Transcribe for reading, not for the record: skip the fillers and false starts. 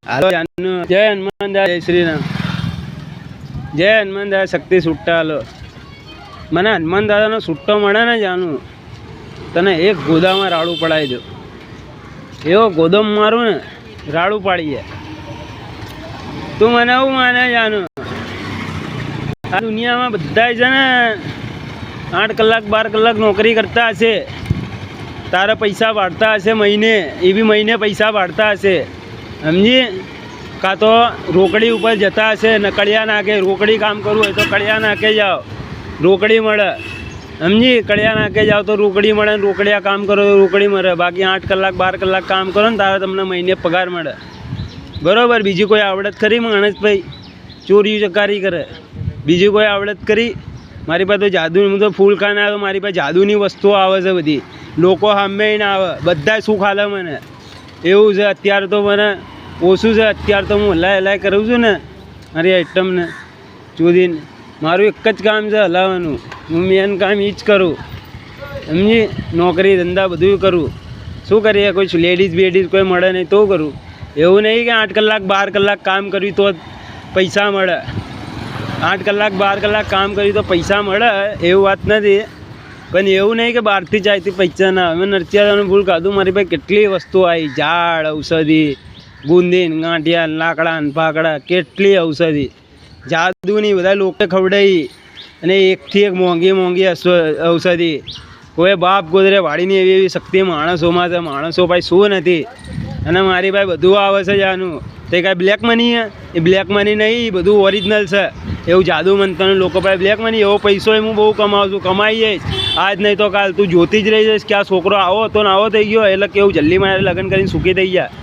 હાલો જાનુ જય હનુમાન દાદા જય શ્રી રામ જય હનુમાન દાદા શક્તિ છૂટા હાલો મને હનુમાન દાદાનો છૂટો મળે ને જાનું તને એક ગોદામાં રાડું પડાવી દો એવો ગોદમ મારું ને રાડું પાડી જાય તું મને એવું માને જાનું આ દુનિયામાં બધા છે ને 8 કલાક 12 કલાક નોકરી કરતા હશે તારા પૈસા વાળતા હશે મહિને એ બી મહિને પૈસા વાળતા હશે સમજી કાં તો રોકડી ઉપર જતા હશે નકળિયા નાખે રોકડી કામ કરવું હોય તો કળિયા નાખે જાઓ રોકડી મળે સમજી કળિયા નાખે જાઓ તો રોકડી મળે ને રોકડિયા કામ કરો તો રોકડી મળે બાકી 8 કલાક 12 કલાક કામ કરો ને તારે તમને મહિને પગાર મળે બરાબર બીજી કોઈ આવડત ખરી માણસભાઈ ચોરી ચકારી કરે બીજી કોઈ આવડત કરી મારી પાસે તો જાદુ હું તો ફૂલ ખાને આવ્યો મારી પાસે જાદુની વસ્તુઓ આવે છે બધી લોકો સામે ના આવે બધા સુખ હાલે મને એવું છે અત્યારે તો મને ઓછું છે અત્યારે તો હું હલાય કરું છું ને મારી આઈટમને ચોરીને મારું એક જ કામ છે હલાવવાનું હું મેન કામ એ જ કરું સમજી નોકરી ધંધા બધું કરું શું કરીએ કોઈ લેડીઝ બેડીઝ કોઈ મળે નહીં તો કરું એવું નહીં કે 8 કલાક 12 કલાક કામ કર્યું તો પૈસા મળે 8 કલાક 12 કલાક કામ કર્યું તો પૈસા મળે એવું વાત નથી પણ એવું નહીં કે બહારથી ચાયથી પૈસા ના આવે મેં નરસિયાનું ફૂલ ખાધું મારી પાસે કેટલી વસ્તુઓ આવી ઝાડ ઔષધિ બુંદીન ગાંઠિયા લાકડા ફાકડા કેટલી ઔષધિ જાદુની બધા લોકો ખવડાવી અને એકથી એક મોંઘી મોંઘી ઔષધિ કોઈ બાપ ગોદરે વાળીની એવી એવી શક્તિ માણસોમાં છે માણસો ભાઈ શું નથી અને મારી ભાઈ બધું આવે છે જાનું તે કાંઈ બ્લેક મની એ બ્લેક મની નહીં બધું ઓરિજિનલ છે એવું જાદુ મંત્રનું લોકો ભાઈ બ્લેક મની એવો પૈસો હું બહુ કમાવું છું કમાઈ જઈશ આજ નહીં તો કાલ તું જોતી જ રહી જઈશ કે આ છોકરો આવો હતો ને આવો થઈ ગયો એટલે કેવું જલ્દી મારે લગ્ન કરીને સુખી થઈ ગયા